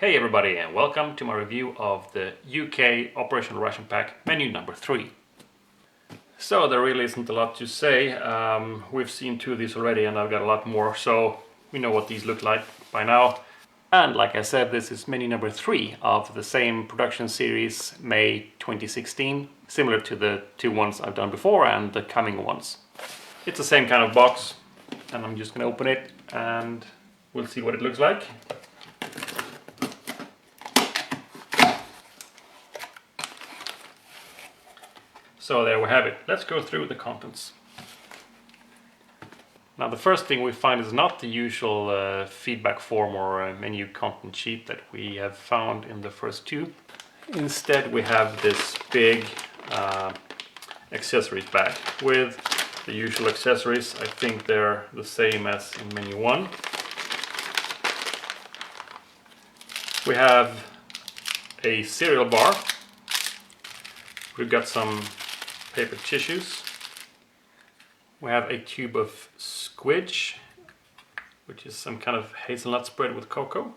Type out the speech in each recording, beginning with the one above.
Hey everybody, and welcome to my review of the UK Operational Ration Pack menu number 3. So there really isn't a lot to say. We've seen 2 of these already and I've got a lot more, so we know what these look like by now. And like I said, this is menu number 3 of the same production series, May 2016, similar to the 2 ones I've done before and the coming ones. It's the same kind of box, and I'm just going to open it and we'll see what it looks like. So there we have it. Let's go through the contents. Now the first thing we find is not the usual feedback form or menu content sheet that we have found in the first 2. Instead we have this big accessories bag with the usual accessories. I think they're the same as in menu 1. We have a cereal bar. We've got some paper tissues. We have a tube of squidge, which is some kind of hazelnut spread with cocoa.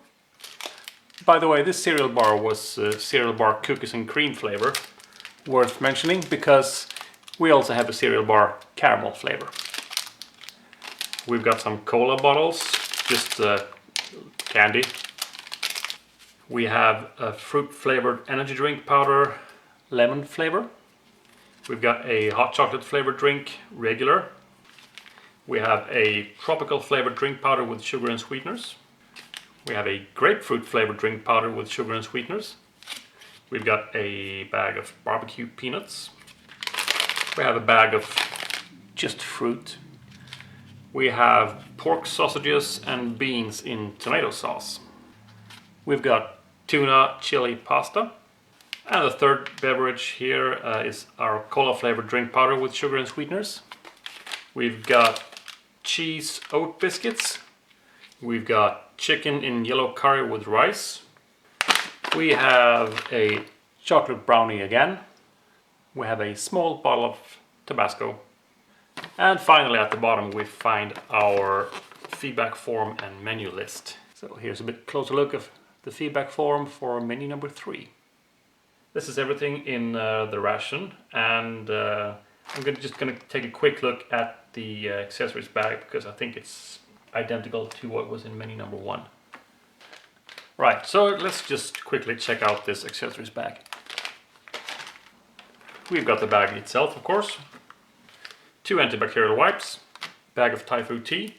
By the way, this cereal bar was cereal bar cookies and cream flavor. Worth mentioning because we also have a cereal bar caramel flavor. We've got some cola bottles, just candy. We have a fruit flavored energy drink powder, lemon flavor. We've got a hot chocolate flavored drink, regular. We have a tropical flavored drink powder with sugar and sweeteners. We have a grapefruit flavored drink powder with sugar and sweeteners. We've got a bag of barbecue peanuts. We have a bag of just fruit. We have pork sausages and beans in tomato sauce. We've got tuna chili pasta. And the third beverage here is our cola flavored drink powder with sugar and sweeteners. We've got cheese oat biscuits. We've got chicken in yellow curry with rice. We have a chocolate brownie again. We have a small bottle of Tabasco. And finally at the bottom we find our feedback form and menu list. So here's a bit closer look of the feedback form for menu number 3. This is everything in the ration, and I'm just going to take a quick look at the accessories bag because I think it's identical to what was in menu number 1. Right, so let's just quickly check out this accessories bag. We've got the bag itself, of course, 2 antibacterial wipes, a bag of Thai food tea,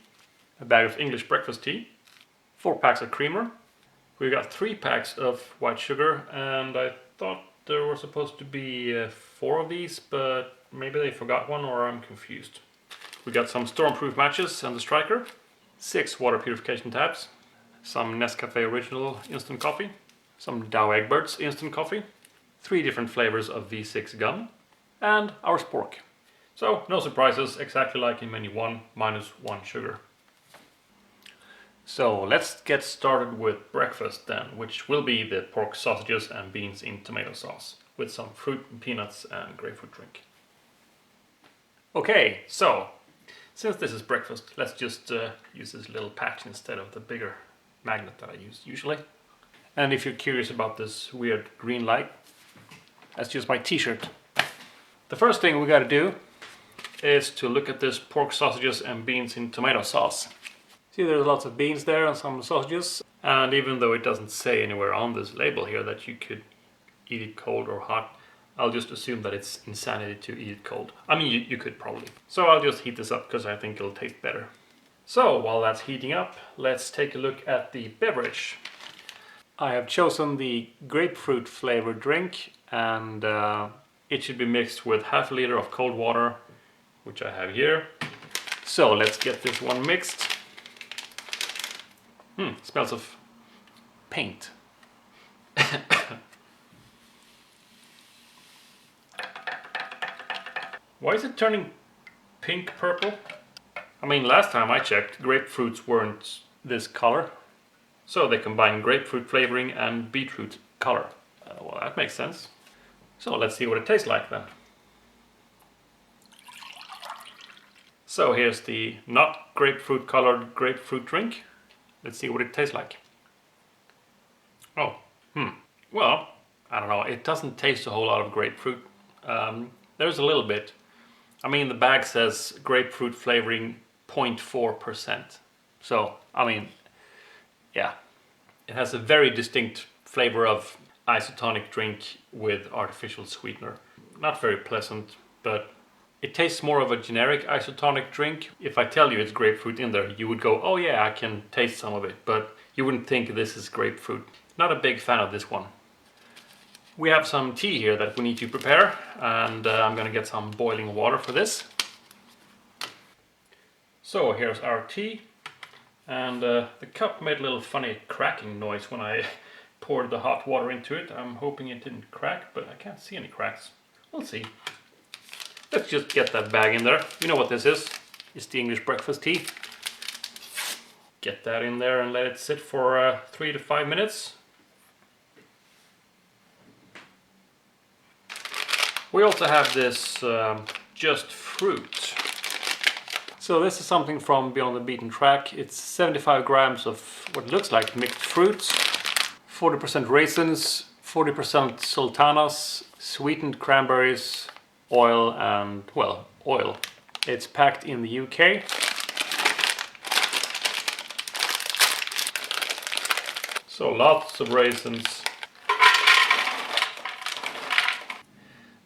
a bag of English breakfast tea, 4 packs of creamer. We've got 3 packs of white sugar, and I thought there were supposed to be 4 of these, but maybe they forgot one or I'm confused. We got some stormproof matches and the striker, 6 water purification tabs, some Nescafe Original instant coffee, some Dow Egberts instant coffee, 3 different flavors of V6 gum, and our spork. So no surprises, exactly like in menu 1, minus 1 sugar. So let's get started with breakfast then, which will be the pork sausages and beans in tomato sauce with some fruit and peanuts and grapefruit drink. Okay, so since this is breakfast, let's just use this little patch instead of the bigger magnet that I use usually. And if you're curious about this weird green light, that's just my t-shirt. The first thing we gotta do is to look at this pork sausages and beans in tomato sauce. See, there's lots of beans there and some sausages, and even though it doesn't say anywhere on this label here that you could eat it cold or hot, I'll just assume that it's insanity to eat it cold. I mean, you could probably. So I'll just heat this up because I think it'll taste better. So while that's heating up, let's take a look at the beverage. I have chosen the grapefruit flavored drink, and it should be mixed with half a liter of cold water, which I have here. So let's get this one mixed. Smells of paint. Why is it turning pink purple? I mean, last time I checked, grapefruits weren't this color. So they combine grapefruit flavoring and beetroot color. Well, that makes sense. So let's see what it tastes like then. So here's the not grapefruit colored grapefruit drink. Let's see what it tastes like. Oh, well, I don't know. It doesn't taste a whole lot of grapefruit. There's a little bit. I mean, the bag says grapefruit flavoring 0.4%. So, I mean, yeah. It has a very distinct flavor of isotonic drink with artificial sweetener. Not very pleasant, but it tastes more of a generic isotonic drink. If I tell you it's grapefruit in there, you would go, oh yeah, I can taste some of it, but you wouldn't think this is grapefruit. Not a big fan of this one. We have some tea here that we need to prepare, and I'm gonna get some boiling water for this. So here's our tea, and the cup made a little funny cracking noise when I poured the hot water into it. I'm hoping it didn't crack, but I can't see any cracks. We'll see. Let's just get that bag in there. You know what this is? It's the English breakfast tea. Get that in there and let it sit for 3 to 5 minutes. We also have this just fruit. So this is something from Beyond the Beaten Track. It's 75 grams of what looks like mixed fruits, 40% raisins, 40% sultanas, sweetened cranberries, oil and, well, oil. It's packed in the UK. So lots of raisins.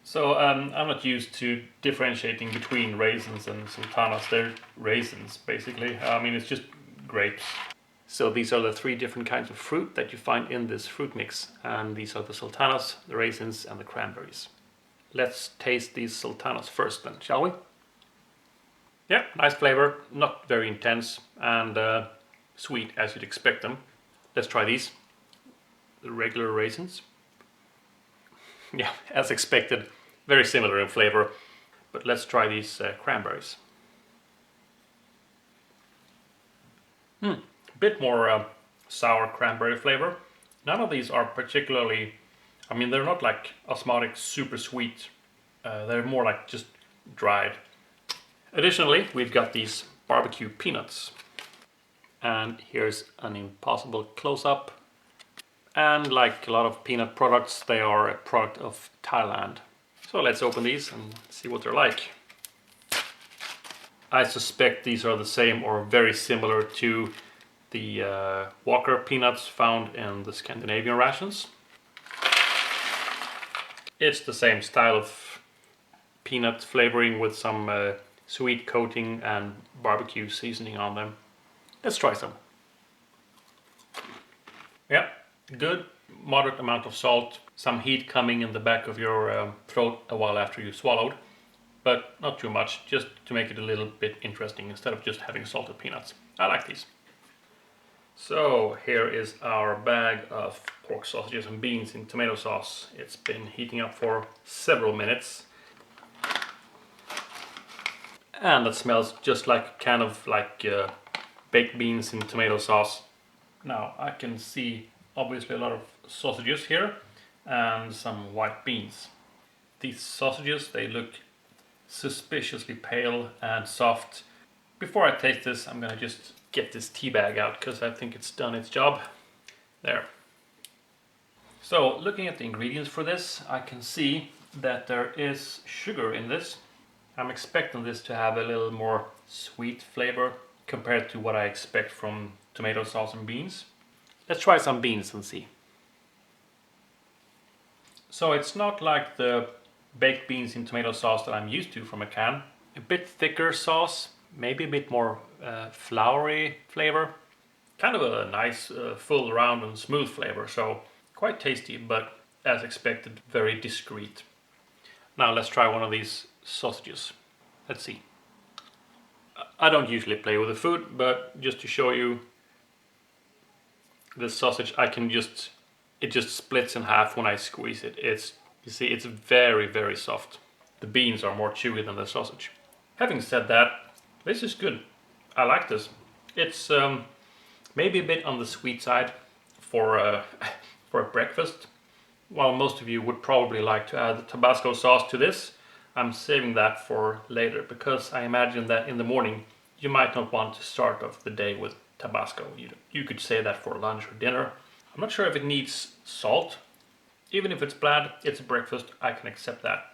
So I'm not used to differentiating between raisins and sultanas. They're raisins, basically. I mean, it's just grapes. So these are the 3 different kinds of fruit that you find in this fruit mix. And these are the sultanas, the raisins, and the cranberries. Let's taste these sultanas first then, shall we? Yeah, nice flavor, not very intense, and sweet as you'd expect them. Let's try these. The regular raisins. Yeah, as expected. Very similar in flavor, but let's try these cranberries. A bit more sour cranberry flavor. None of these are particularly, I mean, they're not like osmotic super sweet. They're more like just dried. Additionally, we've got these barbecue peanuts. And here's an impossible close-up. And like a lot of peanut products, they are a product of Thailand. So let's open these and see what they're like. I suspect these are the same or very similar to the Walker peanuts found in the Scandinavian rations. It's the same style of peanut flavoring with some sweet coating and barbecue seasoning on them. Let's try some. Yeah, good. Moderate amount of salt, some heat coming in the back of your throat a while after you swallowed, but not too much, just to make it a little bit interesting instead of just having salted peanuts. I like these. So here is our bag of pork sausages and beans in tomato sauce. It's been heating up for several minutes. And that smells just like kind of like baked beans in tomato sauce. Now I can see obviously a lot of sausages here and some white beans. These sausages, they look suspiciously pale and soft. Before I taste this, I'm gonna just get this tea bag out because I think it's done its job. There. So looking at the ingredients for this, I can see that there is sugar in this. I'm expecting this to have a little more sweet flavor compared to what I expect from tomato sauce and beans. Let's try some beans and see. So it's not like the baked beans in tomato sauce that I'm used to from a can. A bit thicker sauce, maybe a bit more floury flavor. Kind of a nice full round and smooth flavor, so quite tasty, but as expected, very discreet. Now let's try one of these sausages. Let's see. I don't usually play with the food, but just to show you this sausage, it just splits in half when I squeeze it. You see, it's very, very soft. The beans are more chewy than the sausage. Having said that, this is good. I like this. It's maybe a bit on the sweet side for a breakfast. While most of you would probably like to add Tabasco sauce to this, I'm saving that for later because I imagine that in the morning you might not want to start off the day with Tabasco. You could say that for lunch or dinner, I'm not sure if it needs salt. Even if it's bland, it's a breakfast, I can accept that.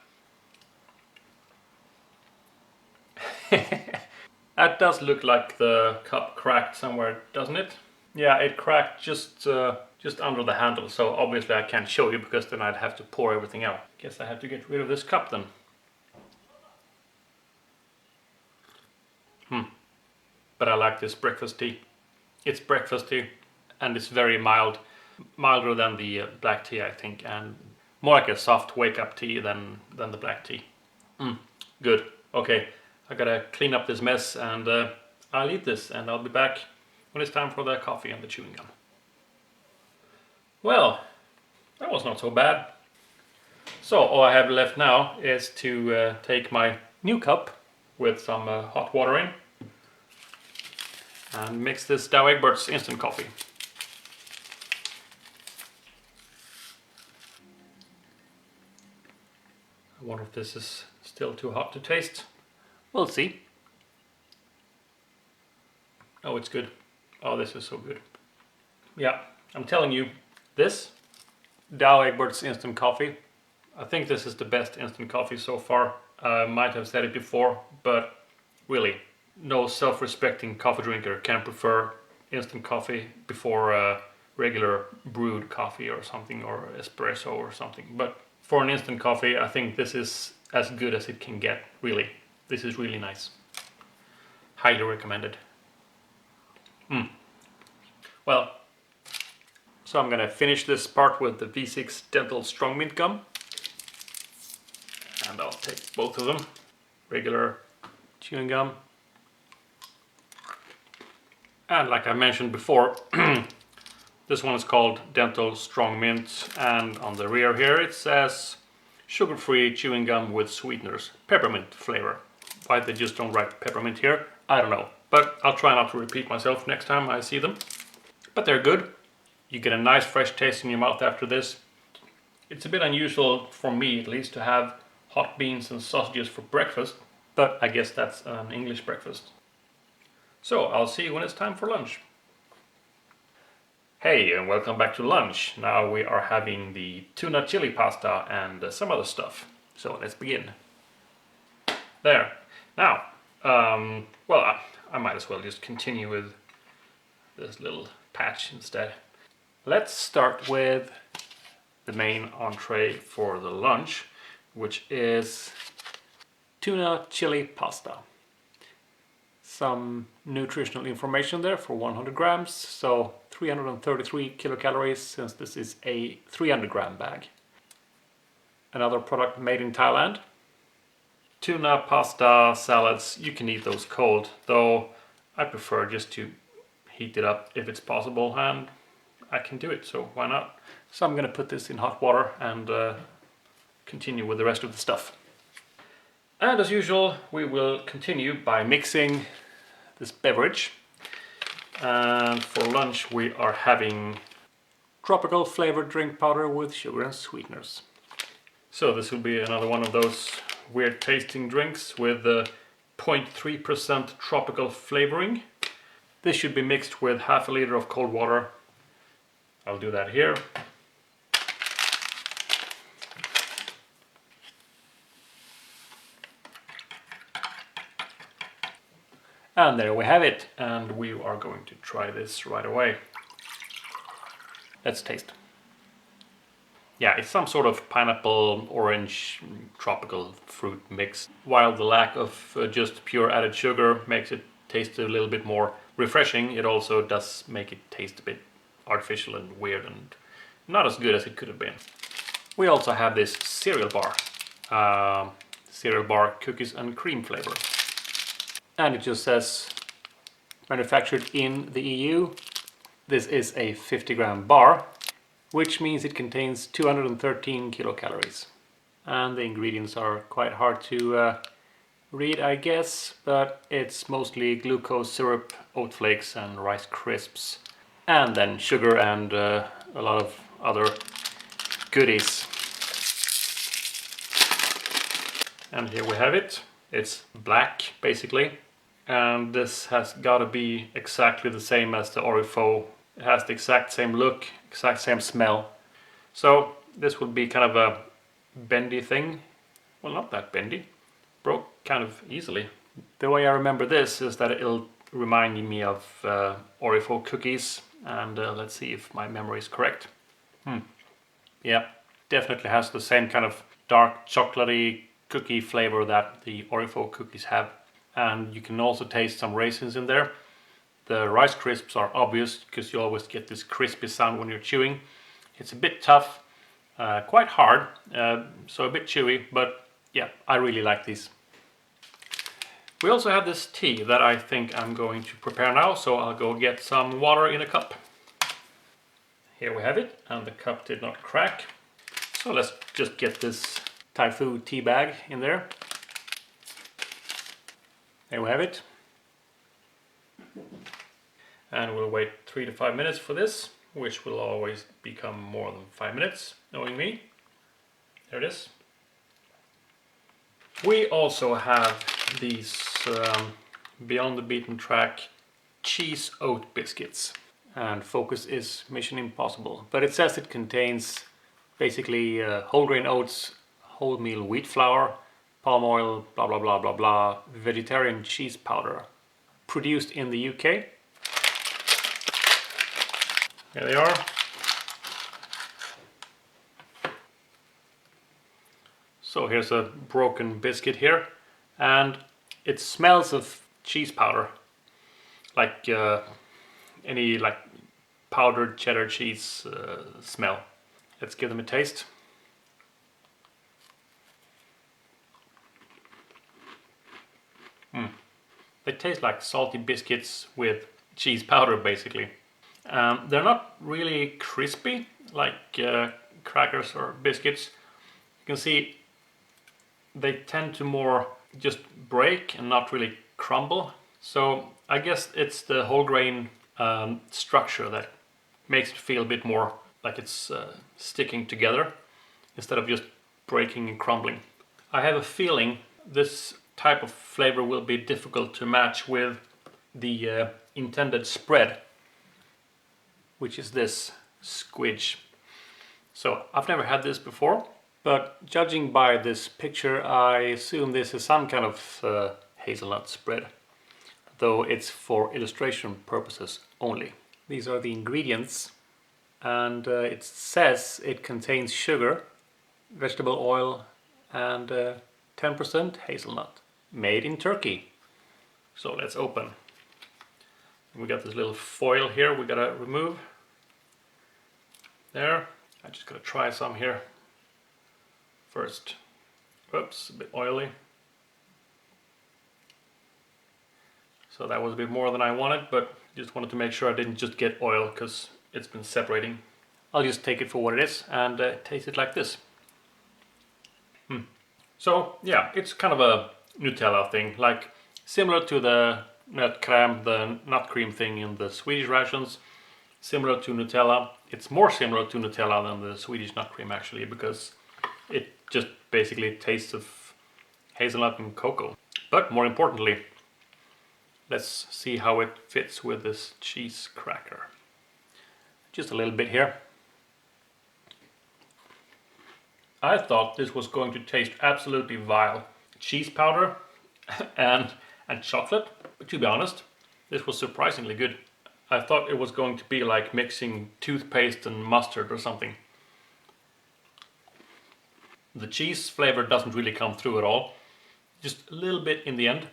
That does look like the cup cracked somewhere, doesn't it? Yeah, it cracked just under the handle, so obviously I can't show you because then I'd have to pour everything out. Guess I have to get rid of this cup then. But I like this breakfast tea. It's breakfast tea and it's very mild. Milder than the black tea, I think, and more like a soft wake-up tea than the black tea. Good. Okay, I gotta clean up this mess and I'll eat this and I'll be back when it's time for the coffee and the chewing gum. Well, that was not so bad. So all I have left now is to take my new cup with some hot water in and mix this Dow Egberts instant coffee. I wonder if this is still too hot to taste. We'll see. Oh, it's good. Oh, this is so good. Yeah, I'm telling you, this Dow Egberts instant coffee, I think this is the best instant coffee so far. I might have said it before, but really, no self-respecting coffee drinker can prefer instant coffee before regular brewed coffee or something, or espresso or something. But for an instant coffee, I think this is as good as it can get, really. This is really nice. Highly recommended. Well, so I'm gonna finish this part with the V6 Dental Strong Mint Gum. And I'll take both of them. Regular chewing gum. And like I mentioned before, this one is called Dental Strong Mint, and on the rear here it says sugar-free chewing gum with sweeteners, peppermint flavor. Why they just don't write peppermint here, I don't know. But I'll try not to repeat myself next time I see them. But they're good. You get a nice fresh taste in your mouth after this. It's a bit unusual, for me at least, to have hot beans and sausages for breakfast, but I guess that's an English breakfast. So I'll see you when it's time for lunch. Hey, and welcome back to lunch. Now we are having the tuna chili pasta and some other stuff. So let's begin. There. Now, well, I might as well just continue with this little patch instead. Let's start with the main entree for the lunch, which is tuna chili pasta. Some nutritional information there for 100 grams, so 333 kilocalories since this is a 300 gram bag. Another product made in Thailand. Tuna pasta salads, you can eat those cold, though I prefer just to heat it up if it's possible, and I can do it, so why not? So I'm gonna put this in hot water and continue with the rest of the stuff. And as usual, we will continue by mixing this beverage. And for lunch we are having tropical flavored drink powder with sugar and sweeteners. So this will be another one of those weird tasting drinks with 0.3% tropical flavoring. This should be mixed with half a liter of cold water. I'll do that here. And there we have it, and we are going to try this right away. Let's taste. Yeah, it's some sort of pineapple, orange, tropical fruit mix. While the lack of just pure added sugar makes it taste a little bit more refreshing, it also does make it taste a bit artificial and weird and not as good as it could have been. We also have this cereal bar cookies and cream flavor. And it just says manufactured in the EU. This is a 50 gram bar, which means it contains 213 kilocalories. And the ingredients are quite hard to read, I guess, but it's mostly glucose syrup, oat flakes and rice crisps. And then sugar and a lot of other goodies. And here we have it. It's black, basically. And this has got to be exactly the same as the Orifo. It has the exact same look, exact same smell. So this would be kind of a bendy thing. Well, not that bendy. Broke kind of easily. The way I remember this is that it'll remind me of Oreo cookies, and let's see if my memory is correct. Yeah, definitely has the same kind of dark chocolatey cookie flavor that the Oreo cookies have. And you can also taste some raisins in there. The Rice Crisps are obvious because you always get this crispy sound when you're chewing. It's a bit tough, quite hard, so a bit chewy, but yeah, I really like these. We also have this tea that I think I'm going to prepare now, so I'll go get some water in a cup. Here we have it, and the cup did not crack. So let's just get this Taifu tea bag in there. There we have it. And we'll wait 3 to 5 minutes for this, which will always become more than 5 minutes, knowing me. There it is. We also have these Beyond the Beaten Track cheese oat biscuits. And focus is Mission Impossible. But it says it contains basically whole grain oats, wholemeal wheat flour, palm oil, blah blah blah blah blah, vegetarian cheese powder. Produced in the UK. Here they are. So here's a broken biscuit here, and it smells of cheese powder, like any like powdered cheddar cheese smell. Let's give them a taste. They taste like salty biscuits with cheese powder, basically. They're not really crispy like crackers or biscuits. You can see they tend to more just break and not really crumble. So I guess it's the whole grain structure that makes it feel a bit more like it's sticking together instead of just breaking and crumbling. I have a feeling this type of flavor will be difficult to match with the intended spread, which is this squidge. So I've never had this before, but judging by this picture, I assume this is some kind of hazelnut spread, though it's for illustration purposes only. These are the ingredients, and it says it contains sugar, vegetable oil, and 10% hazelnut, made in Turkey. So let's open. We got this little foil here we gotta remove. There, I just gotta try some here first. Whoops, a bit oily. So that was a bit more than I wanted, but just wanted to make sure I didn't just get oil because it's been separating. I'll just take it for what it is and taste it like this. So yeah, it's kind of a Nutella thing, like similar to the nut crème, the nut cream thing in the Swedish rations. Similar to Nutella. It's more similar to Nutella than the Swedish nut cream actually, because it just basically tastes of hazelnut and cocoa. But more importantly, let's see how it fits with this cheese cracker. Just a little bit here. I thought this was going to taste absolutely vile. Cheese powder and chocolate, but to be honest, this was surprisingly good. I thought it was going to be like mixing toothpaste and mustard or something. The cheese flavor doesn't really come through at all. Just a little bit in the end.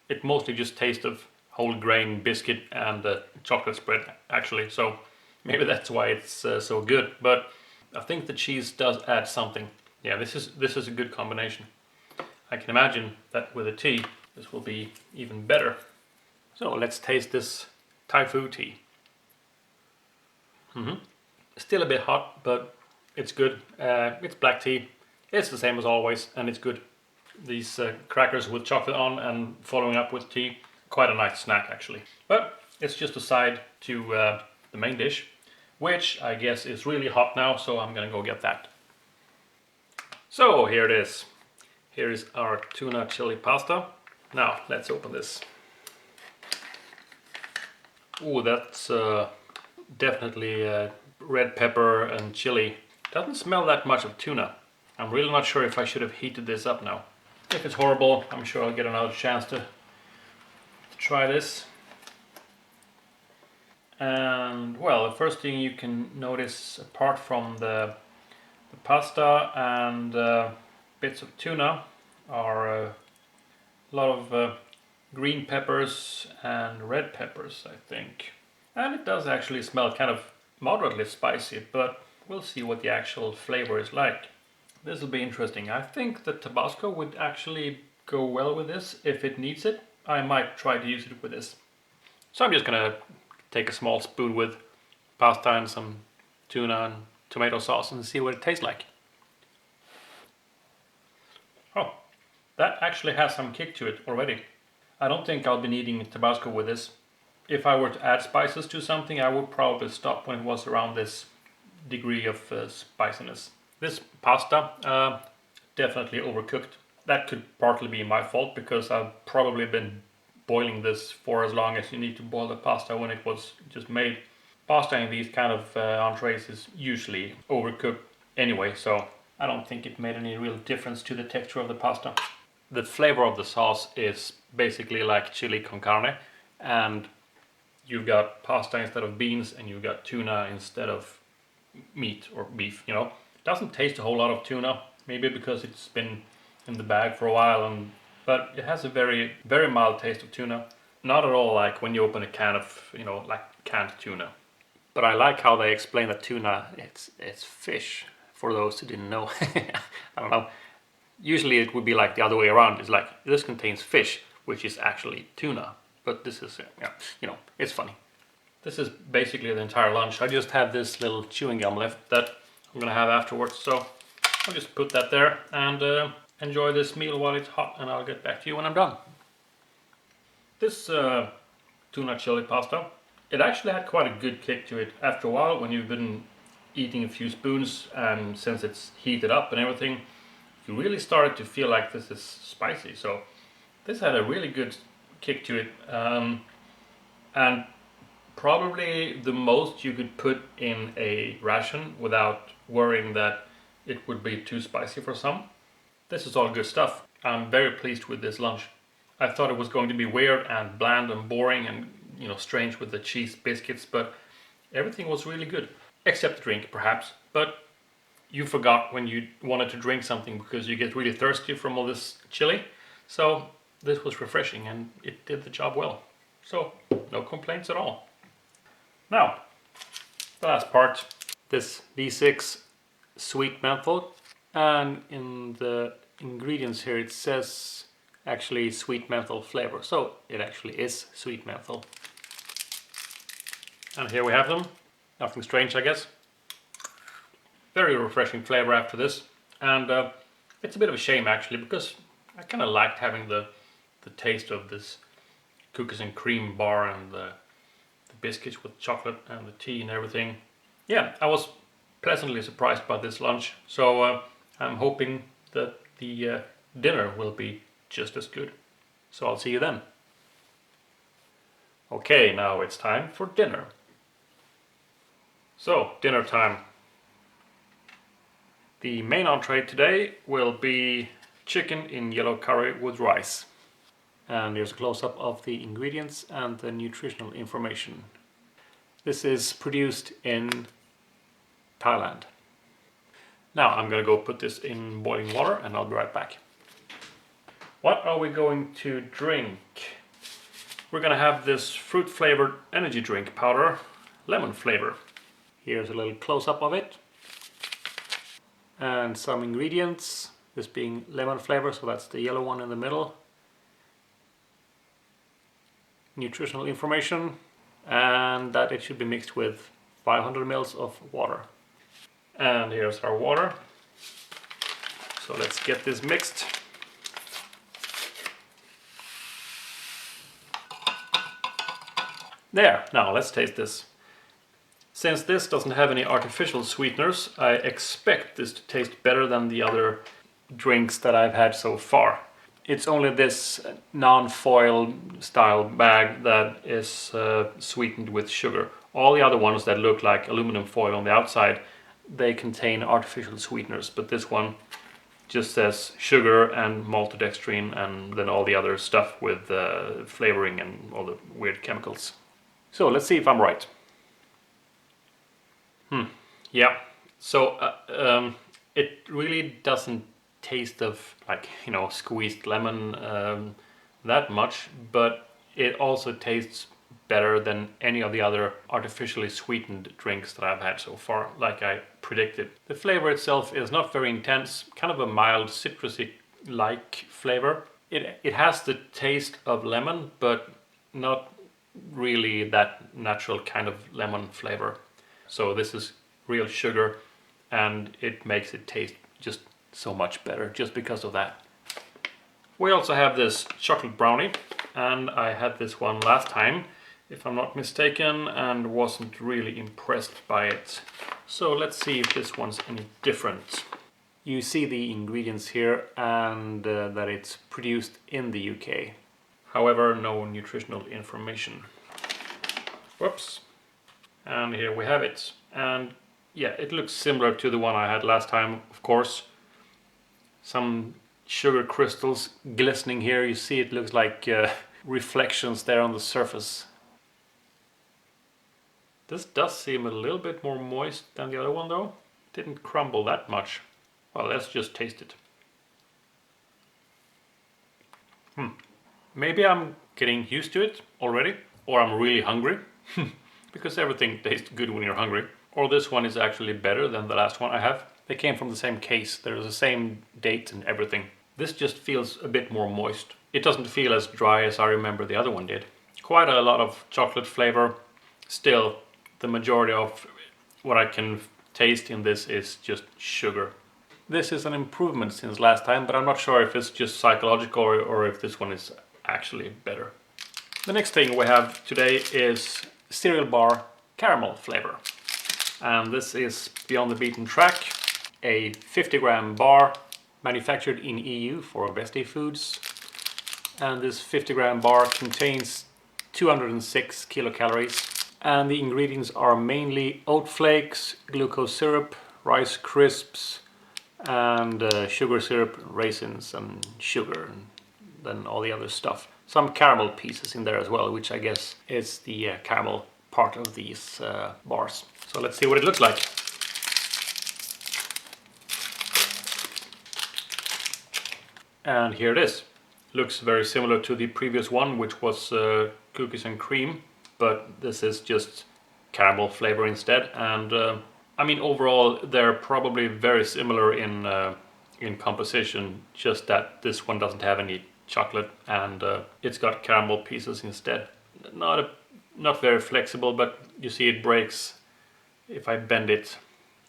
It mostly just tastes of whole grain biscuit and chocolate spread actually, so maybe that's why it's so good. But I think the cheese does add something. Yeah, this is a good combination. I can imagine that with a tea, this will be even better. So let's taste this Taifu tea. Still a bit hot, but it's good. It's black tea. It's the same as always, and it's good. These crackers with chocolate on and following up with tea, quite a nice snack actually. But it's just a side to the main dish, which I guess is really hot now, so I'm gonna go get that. So here it is. Here is our tuna chili pasta. Now let's open this. Ooh, that's definitely red pepper and chili. Doesn't smell that much of tuna. I'm really not sure if I should have heated this up now. If it's horrible, I'm sure I'll get another chance to try this. And well, the first thing you can notice, apart from the pasta and bits of tuna, are a lot of green peppers and red peppers, I think. And it does actually smell kind of moderately spicy, but we'll see what the actual flavor is like. This will be interesting. I think the Tabasco would actually go well with this if it needs it. I might try to use it with this. So I'm just gonna take a small spoon with pasta and some tuna and tomato sauce and see what it tastes like. Oh, that actually has some kick to it already. I don't think I'll be needing Tabasco with this. If I were to add spices to something, I would probably stop when it was around this degree of spiciness. This pasta, definitely overcooked. That could partly be my fault because I've probably been boiling this for as long as you need to boil the pasta when it was just made. Pasta in these kind of entrees is usually overcooked anyway, so I don't think it made any real difference to the texture of the pasta. The flavor of the sauce is basically like chili con carne, and you've got pasta instead of beans and you've got tuna instead of meat or beef, you know. It doesn't taste a whole lot of tuna, maybe because it's been in the bag for a while, but it has a very, very mild taste of tuna. Not at all like when you open a can of, you know, like canned tuna. But I like how they explain that tuna, it's fish, for those who didn't know. I don't know. Usually it would be like the other way around. It's like, this contains fish, which is actually tuna. But this is, yeah, you know, it's funny. This is basically the entire lunch. I just have this little chewing gum left that I'm gonna have afterwards. So I'll just put that there and enjoy this meal while it's hot, and I'll get back to you when I'm done. This tuna chili pasta, it actually had quite a good kick to it. After a while, when you've been eating a few spoons, and since it's heated up and everything, you really started to feel like this is spicy. So this had a really good kick to it, and probably the most you could put in a ration without worrying that it would be too spicy for some. This is all good stuff. I'm very pleased with this lunch. I thought it was going to be weird and bland and boring and, you know, strange with the cheese biscuits, but everything was really good. Except the drink, perhaps. But you forgot when you wanted to drink something because you get really thirsty from all this chili. So this was refreshing and it did the job well. So no complaints at all. Now, the last part. This V6 sweet menthol. And in the ingredients here it says actually sweet menthol flavor. So it actually is sweet menthol. And here we have them. Nothing strange, I guess. Very refreshing flavor after this. And it's a bit of a shame actually, because I kind of liked having the taste of this cookies and cream bar and the biscuits with chocolate and the tea and everything. Yeah, I was pleasantly surprised by this lunch. So I'm hoping that the dinner will be just as good. So I'll see you then. Okay, now it's time for dinner. So, dinner time. The main entree today will be chicken in yellow curry with rice. And here's a close-up of the ingredients and the nutritional information. This is produced in Thailand. Now I'm gonna go put this in boiling water and I'll be right back. What are we going to drink? We're gonna have this fruit-flavored energy drink powder, lemon flavor. Here's a little close-up of it. And some ingredients, this being lemon flavor, so that's the yellow one in the middle. Nutritional information, and that it should be mixed with 500 ml of water. And here's our water. So let's get this mixed. There, now let's taste this. Since this doesn't have any artificial sweeteners, I expect this to taste better than the other drinks that I've had so far. It's only this non-foil style bag that is sweetened with sugar. All the other ones that look like aluminum foil on the outside, they contain artificial sweeteners, but this one just says sugar and maltodextrin and then all the other stuff with flavoring and all the weird chemicals. So let's see if I'm right. Yeah, so it really doesn't taste of like, you know, squeezed lemon that much, but it also tastes better than any of the other artificially sweetened drinks that I've had so far, like I predicted. The flavor itself is not very intense, kind of a mild citrusy-like flavor. It has the taste of lemon, but not really that natural kind of lemon flavor. So this is real sugar, and it makes it taste just so much better just because of that. We also have this chocolate brownie, and I had this one last time, if I'm not mistaken, and wasn't really impressed by it. So let's see if this one's any different. You see the ingredients here and that it's produced in the UK. However, no nutritional information. Whoops. And here we have it. And yeah, it looks similar to the one I had last time, of course. Some sugar crystals glistening here. You see it looks like reflections there on the surface. This does seem a little bit more moist than the other one though. Didn't crumble that much. Well, let's just taste it. Maybe I'm getting used to it already, or I'm really hungry. Because everything tastes good when you're hungry. Or this one is actually better than the last one I have. They came from the same case. There's the same date and everything. This just feels a bit more moist. It doesn't feel as dry as I remember the other one did. Quite a lot of chocolate flavor. Still, the majority of what I can taste in this is just sugar. This is an improvement since last time, but I'm not sure if it's just psychological or if this one is actually better. The next thing we have today is cereal bar caramel flavor. And this is Beyond the Beaten Track, a 50-gram bar manufactured in EU for Vesti Foods. And this 50-gram bar contains 206 kilocalories. And the ingredients are mainly oat flakes, glucose syrup, rice crisps, and sugar syrup, raisins, and sugar, and then all the other stuff. Some caramel pieces in there as well, which I guess is the caramel part of these bars. So let's see what it looks like. And here it is. Looks very similar to the previous one, which was cookies and cream, but this is just caramel flavor instead. And I mean, overall, they're probably very similar in composition, just that this one doesn't have any chocolate and it's got caramel pieces instead. Not very flexible, but you see it breaks if I bend it.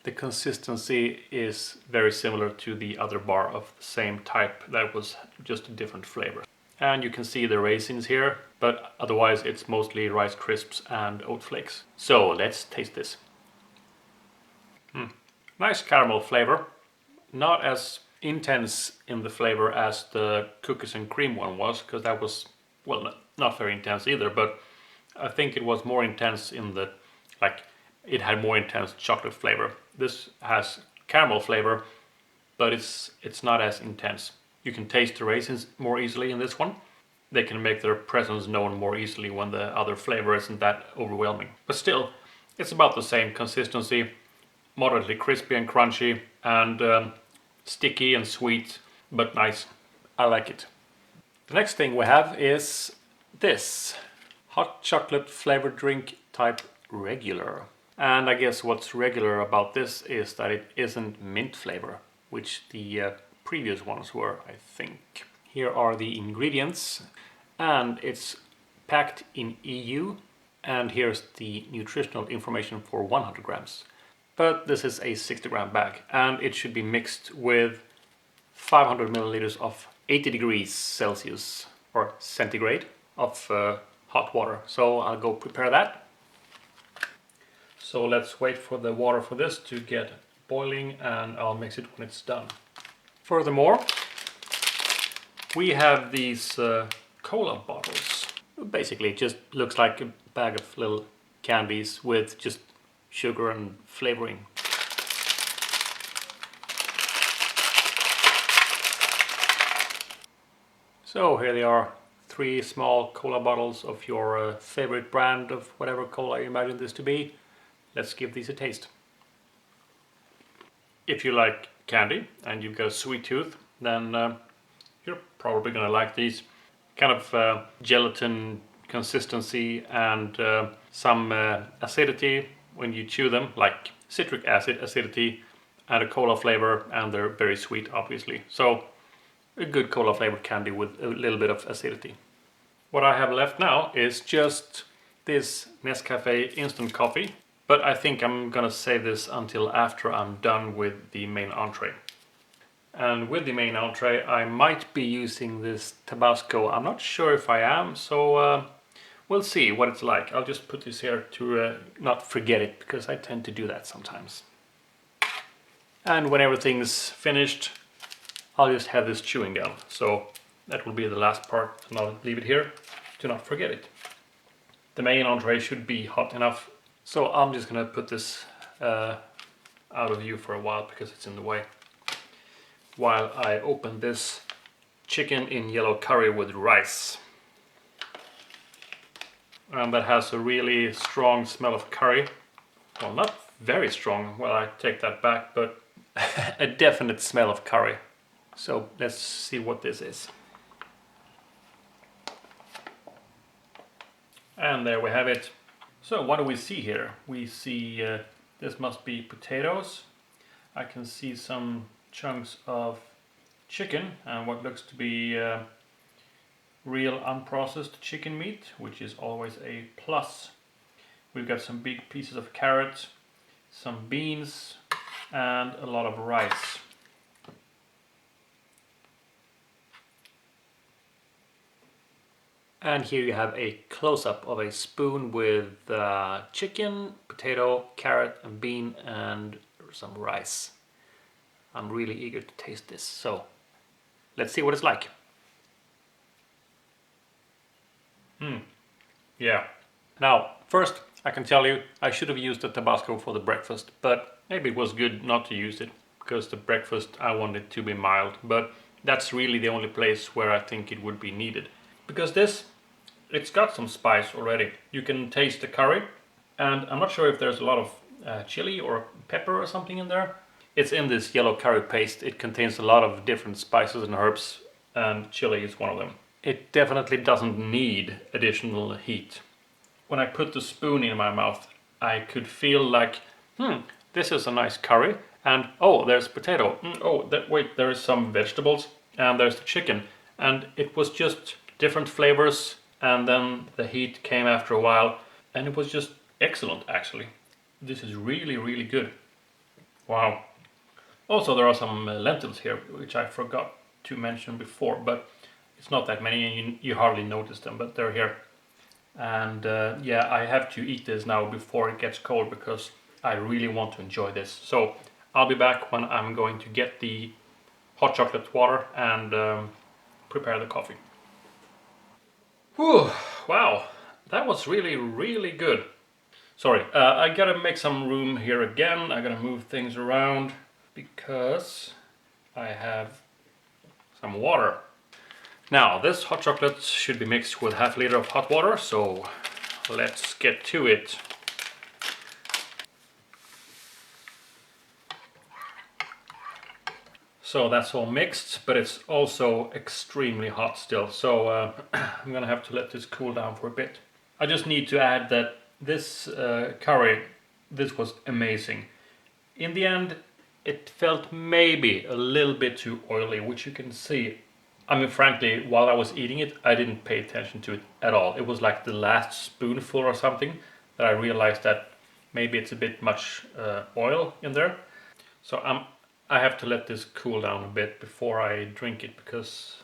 The consistency is very similar to the other bar of the same type that was just a different flavor. And you can see the raisins here, but otherwise it's mostly Rice Crisps and oat flakes. So let's taste this. Nice caramel flavor. Not as intense in the flavor as the cookies and cream one was, because that was, well, not very intense either, but I think it was more intense in the, like, it had more intense chocolate flavor. This has caramel flavor, but it's not as intense. You can taste the raisins more easily in this one. They can make their presence known more easily when the other flavor isn't that overwhelming. But still, it's about the same consistency, moderately crispy and crunchy, and sticky and sweet, but nice. I like it. The next thing we have is this hot chocolate flavored drink type regular. And I guess what's regular about this is that it isn't mint flavor, which the previous ones were, I think. Here are the ingredients, and it's packed in EU, and here's the nutritional information for 100 grams. But this is a 60-gram bag, and it should be mixed with 500 milliliters of 80 degrees Celsius or centigrade of hot water. So I'll go prepare that. So let's wait for the water for this to get boiling, and I'll mix it when it's done. Furthermore, we have these cola bottles. Basically, it just looks like a bag of little candies with just sugar and flavoring. So here they are, 3 small cola bottles of your favorite brand of whatever cola you imagine this to be. Let's give these a taste. If you like candy and you've got a sweet tooth, then you're probably gonna like these. Kind of gelatin consistency and some acidity when you chew them, like citric acid acidity and a cola flavor, and they're very sweet obviously. So a good cola flavored candy with a little bit of acidity. What I have left now is just this Nescafe instant coffee, but I think I'm gonna save this until after I'm done with the main entree. And with the main entree I might be using this Tabasco. I'm not sure if I am, so we'll see what it's like. I'll just put this here to not forget it, because I tend to do that sometimes. And when everything's finished, I'll just have this chewing gum. So that will be the last part, and I'll leave it here to not forget it. The main entree should be hot enough, so I'm just gonna put this out of view for a while because it's in the way, while I open this chicken in yellow curry with rice. And that has a really strong smell of curry. Well, not very strong, well, I take that back, but a definite smell of curry. So let's see what this is. And there we have it. So what do we see here? We see this must be potatoes. I can see some chunks of chicken and what looks to be real unprocessed chicken meat, which is always a plus. We've got some big pieces of carrot, some beans, and a lot of rice. And here you have a close-up of a spoon with chicken, potato, carrot, and bean, and some rice. I'm really eager to taste this, so let's see what it's like. Yeah. Now, first I can tell you I should have used the Tabasco for the breakfast, but maybe it was good not to use it, because the breakfast I wanted to be mild, but that's really the only place where I think it would be needed. Because it's got some spice already. You can taste the curry, and I'm not sure if there's a lot of chili or pepper or something in there. It's in this yellow curry paste. It contains a lot of different spices and herbs, and chili is one of them. It definitely doesn't need additional heat. When I put the spoon in my mouth, I could feel like, this is a nice curry, and oh, there's potato. Wait, there is some vegetables, and there's the chicken. And it was just different flavors, and then the heat came after a while, and it was just excellent actually. This is really, really good. Wow. Also, there are some lentils here, which I forgot to mention before, but it's not that many, and you hardly notice them, but they're here. And yeah, I have to eat this now before it gets cold, because I really want to enjoy this. So I'll be back when I'm going to get the hot chocolate water and prepare the coffee. Whew, wow, that was really, really good. Sorry, I gotta make some room here again. I gotta move things around because I have some water. Now, this hot chocolate should be mixed with half a liter of hot water, so let's get to it. So that's all mixed, but it's also extremely hot still, so I'm gonna have to let this cool down for a bit. I just need to add that this curry, this was amazing. In the end, it felt maybe a little bit too oily, which you can see. I mean, frankly, while I was eating it, I didn't pay attention to it at all. It was like the last spoonful or something that I realized that maybe it's a bit much oil in there. So I have to let this cool down a bit before I drink it, because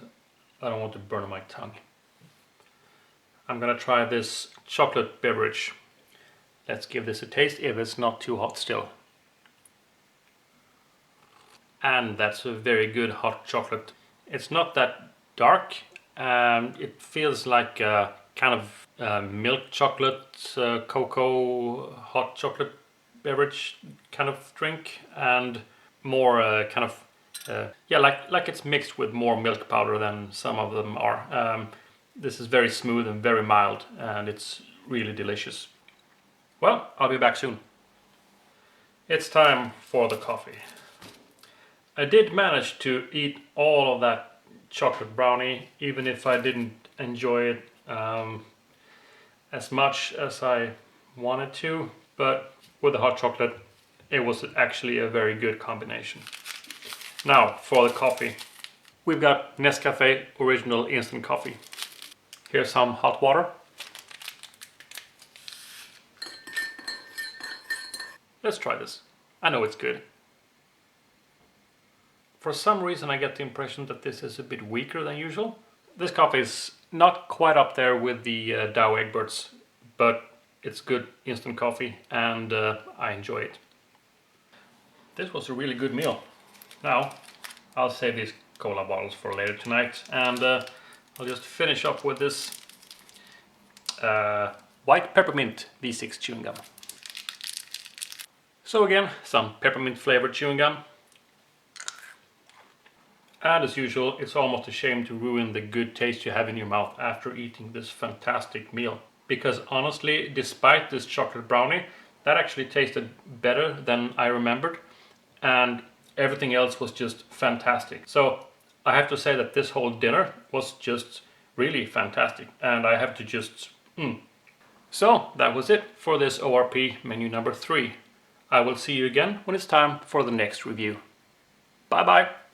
I don't want to burn my tongue. I'm gonna try this chocolate beverage. Let's give this a taste if it's not too hot still. And that's a very good hot chocolate. It's not that dark. It feels like kind of milk chocolate, cocoa, hot chocolate beverage kind of drink, and more kind of yeah, like it's mixed with more milk powder than some of them are. This is very smooth and very mild, and it's really delicious. Well, I'll be back soon. It's time for the coffee. I did manage to eat all of that chocolate brownie, even if I didn't enjoy it as much as I wanted to, but with the hot chocolate it was actually a very good combination. Now for the coffee. We've got Nescafe Original Instant Coffee. Here's some hot water. Let's try this. I know it's good. For some reason I get the impression that this is a bit weaker than usual. This coffee is not quite up there with the Dow Egberts, but it's good instant coffee and I enjoy it. This was a really good meal. Now I'll save these cola bottles for later tonight, and I'll just finish up with this white peppermint V6 chewing gum. So again, some peppermint flavored chewing gum. And as usual, it's almost a shame to ruin the good taste you have in your mouth after eating this fantastic meal. Because honestly, despite this chocolate brownie, that actually tasted better than I remembered. And everything else was just fantastic. So I have to say that this whole dinner was just really fantastic. And I have to just... So that was it for this ORP menu number 3. I will see you again when it's time for the next review. Bye bye!